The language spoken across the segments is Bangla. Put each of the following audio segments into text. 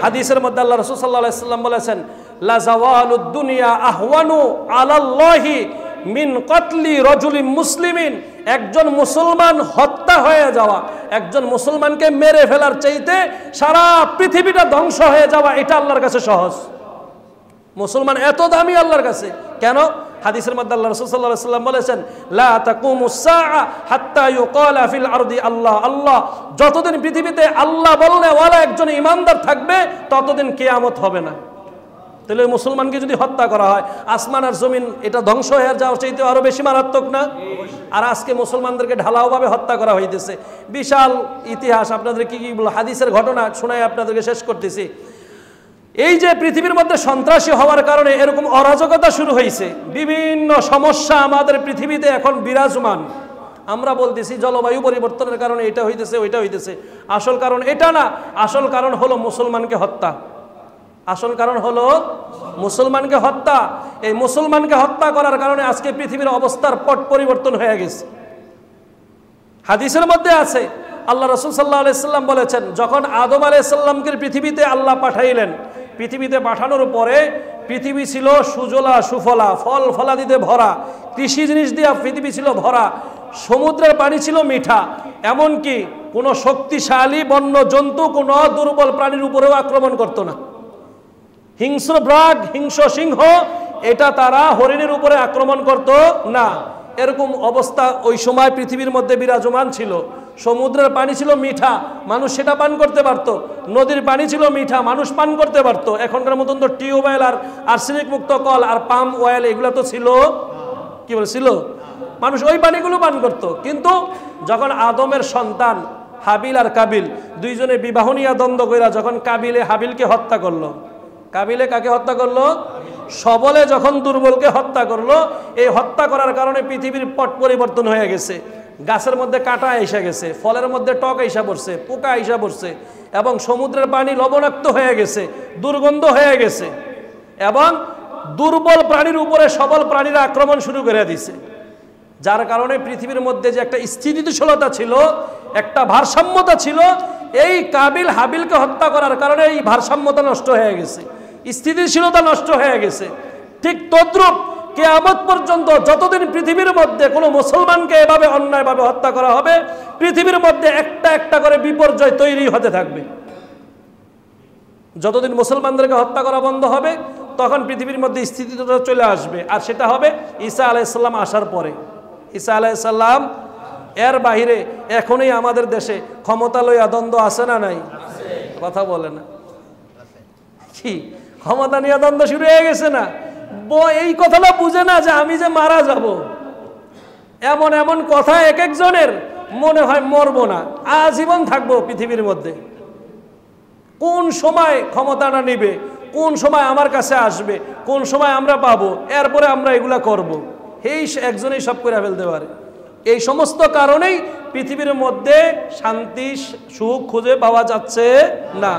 হাদিসের মধ্যে আল্লাহ রাসূল সাল্লাল্লাহু আলাইহি ওয়াসাল্লাম বলেছেন, লা জাওয়ালুদ দুনিয়া আহওয়ানু আলাল্লাহি মিন কতলি রাজুলিন মুসলিমিন। একজন মুসলমান হত্যা হয়ে যাওয়া, একজন মুসলমানকে মেরে ফেলার চাইতে সারা পৃথিবীটা ধ্বংস হয়ে যাওয়া এটা আল্লাহর কাছে সহজ। মুসলমান এত দামি আল্লাহর কাছে কেন? হাদিসের মধ্যে আল্লাহ রাসূল সাল্লাল্লাহু আলাইহি ওয়াসাল্লাম বলেছেন, লা তাকুমুস সাআ হাত্তা ইউকালা ফিল আরদি আল্লাহ আল্লাহ। যতদিন পৃথিবীতে আল্লাহ বলনে ওয়ালা একজন ইমানদার থাকবে ততদিন কিয়ামত হবে না। তাহলে মুসলমানকে যদি হত্যা করা হয়, আসমান আর জমিন এটা ধ্বংস হয়ে যাওয়ার চাইতে আরো বেশি মারাত্মক না? আর আজকে মুসলমানদেরকে ঢালাওভাবে হত্যা করা হইতেছে। বিশাল ইতিহাস, আপনাদের কি কি হাদিসের ঘটনা শোনায় আপনাদেরকে শেষ করতেছি। এই যে পৃথিবীর মধ্যে সন্ত্রাসী হওয়ার কারণে এরকম অরাজকতা শুরু হয়েছে, বিভিন্ন সমস্যা আমাদের পৃথিবীতে এখন বিরাজমান। আমরা বলতেছি জলবায়ু পরিবর্তনের কারণে এটা হইতেছে ওইটা হইতেছে, আসল কারণ এটা না। আসল কারণ হলো মুসলমানকে হত্যা। আসল কারণ হলো মুসলমানকে হত্যা। এই মুসলমানকে হত্যা করার কারণে আজকে পৃথিবীর অবস্থার পট পরিবর্তন হয়ে গেছে। হাদিসের মধ্যে আছে, আল্লাহ রাসূল সাল্লাল্লাহু আলাইহি ওয়াসাল্লাম বলেছেন, যখন আদম আলাইহিস সালামকে পৃথিবীতে আল্লাহ পাঠাইলেন, পৃথিবীতে পাঠানোর পরে পৃথিবী ছিল সুজলা সুফলা, ফল ফলাদিতে ভরা, কৃষি জিনিস দিয়ে পৃথিবী ছিল ভরা, সমুদ্রের পানি ছিল মিঠা, এমনকি কোনো শক্তিশালী বন্য জন্তু কোনো দুর্বল প্রাণীর উপরেও আক্রমণ করতো না। হিংস্র বাঘ, হিংস্র সিংহ এটা তারা হরিণের উপরে আক্রমণ করত না। এরকম অবস্থা ওই সময় পৃথিবীর মধ্যে বিরাজমান ছিল। সমুদ্রের পানি ছিল মিঠা, মানুষ সেটা পান করতে পারত। নদীর পানি ছিল মিঠা, মানুষ পান করতে পারত। এখনকার মতন তো টিউবওয়েল আর আর্সেনিক মুক্ত কল আর পাম অয়েল এগুলো তো ছিল, কি বলেছিল, মানুষ ওই পানিগুলো পান করত। কিন্তু যখন আদমের সন্তান হাবিল আর কাবিল দুইজনে বিবাহ নিয়ে দ্বন্দ্ব কইরা যখন কাবিলে হাবিলকে হত্যা করলো, কাবিলে কাকে হত্যা করলো? সবলে যখন দুর্বলকে হত্যা করলো, এই হত্যা করার কারণে পৃথিবীর পট পরিবর্তন হয়ে গেছে। গাছের মধ্যে কাঁটা এসে গেছে, ফলের মধ্যে টক এসে পড়ছে, পোকা এসে পড়ছে, এবং সমুদ্রের পানি লবণাক্ত হয়ে গেছে, দুর্গন্ধ হয়ে গেছে, এবং দুর্বল প্রাণীর উপরে সবল প্রাণীরা আক্রমণ শুরু করে দিছে। যার কারণে পৃথিবীর মধ্যে যে একটা স্থিতিশীলতা ছিল, একটা ভারসাম্যতা ছিল, এই কাবিল হাবিলকে হত্যা করার কারণে এই ভারসাম্যতা নষ্ট হয়ে গেছে, স্থিতিশীলতা নষ্ট হয়ে গেছে। ঠিক তদ্রূপ কিয়ামত পর্যন্ত যতদিন পৃথিবীর মধ্যে কোনো মুসলমানকে এভাবে অন্যায়ভাবে হত্যা করা হবে, পৃথিবীর মধ্যে একটা একটা করে বিপর্যয় তৈরি হতে থাকবে। যতদিন মুসলমানদেরকে হত্যা করা বন্ধ হবে তখন পৃথিবীর মধ্যে স্থিতিশীলতা চলে আসবে। আর সেটা হবে ঈসা আলাইহিস সালাম আসার পরে। ঈসা আলাইহিস সালাম এর বাহিরে এখনই আমাদের দেশে ক্ষমতা লইয়া দ্বন্দ্ব আছে না নাই? কথা বলে না কি? ক্ষমতা নিয়ে দ্বন্দ্ব শুরু হয়ে গেছে না? এই কথাটা বুঝে না যে আমি যে মারা যাব। এমন এমন কথা এক একজনের মনে হয় মরবো না, আজীবন থাকবো পৃথিবীর মধ্যে। কোন সময় ক্ষমতাটা নিবে, কোন সময় আমার কাছে আসবে, কোন সময় আমরা পাবো, এরপরে আমরা এগুলা করব। এই একজনেই সব করে ফেলতে পারে। এই সমস্ত কারণেই পৃথিবীর মধ্যে শান্তি সুখ খুঁজে পাওয়া যাচ্ছে না।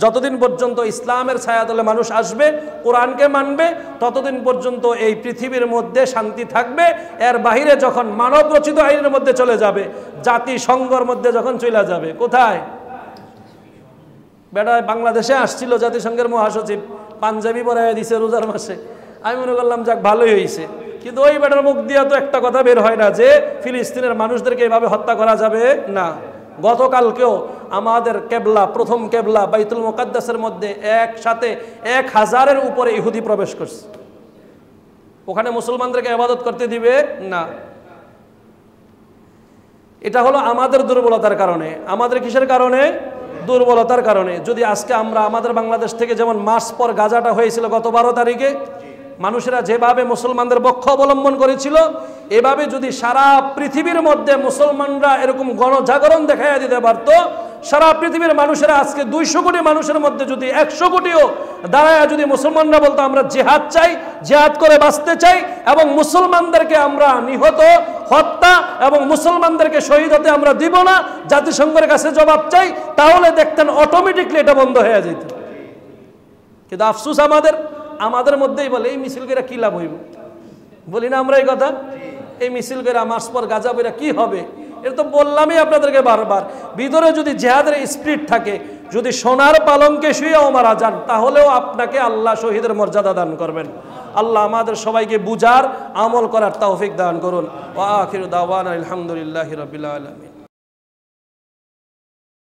যতদিন পর্যন্ত ইসলামের ছায়াতলে মানুষ আসবে, কোরআনকে মানবে, ততদিন পর্যন্ত এই পৃথিবীর মধ্যে শান্তি থাকবে। এর বাহিরে যখন মানব রচিত আইনের মধ্যে চলে যাবে, জাতিসংঘের মধ্যে যখন চলে যাবে, কোথায় বেটা বাংলাদেশে আসছিল জাতিসংঘের মহাসচিব, পাঞ্জাবি পরাইয়া দিছে রোজার মাসে। আমি মনে করলাম যাক ভালোই হয়েছে, কিন্তু ওই বেটার মুখ দিয়া তো একটা কথা বের হয় না যে ফিলিস্তিনের মানুষদেরকে এভাবে হত্যা করা যাবে না। গতকালকেও আমাদের কেবলা, প্রথম কেবলা বাইতুল মুকাদ্দাসের মধ্যে একসাথে 1000-এর উপরে ইহুদি প্রবেশ করছে। ওখানে মুসলমানদেরকে ইবাদত করতে দিবে না। এটা হলো আমাদের দুর্বলতার কারণে। আমাদের কিসের কারণে? দুর্বলতার কারণে। যদি আজকে আমরা আমাদের বাংলাদেশ থেকে যেমন মাস পর গাজাটা হয়েছিল গত 12 তারিখে, মানুষেরা যেভাবে মুসলমানদের পক্ষ অবলম্বন করেছিল, এভাবে যদি সারা পৃথিবীর মধ্যে মুসলমানরা এরকম গণজাগরণ দেখাইয়া দিতে পারতো, সারা পৃথিবীর মানুষেরা আজকে 200 কোটি মানুষের মধ্যে যদি 100 কোটিও দাঁড়ায় যদি মুসলমানরা বলতো আমরা জিহাদ চাই, জিহাদ করে বাঁচতে চাই, এবং মুসলমানদেরকে আমরা নিহত, হত্যা এবং মুসলমানদেরকে শহীদ হতে আমরা দিব না, জাতিসংঘের কাছে জবাব চাই, তাহলে দেখতেন অটোমেটিকলি এটা বন্ধ হয়ে যেত। কিন্তু আফসোস আমাদের মধ্যেই বলে এই মিছিল করে কি লাভ হইব? বলি না আমরা এই কথা? এই মিছিল করে মাস পর গাজা বইরা কি হবে? এটা তো বললামই আপনাদেরকে বারবার। ভিতরে যদি জিহাদের স্পিরিট থাকে, যদি সোনার পালঙ্কে শুয়েও মারা যান, তাহলেও আপনাকে আল্লাহ শহীদের মর্যাদা দান করবেন। আল্লাহ আমাদের সবাইকে বুঝার, আমল করার তৌফিক দান করুন। ওয়া আখিরু দাওয়ানা আলহামদুলিল্লাহি রাব্বিল আলামিন।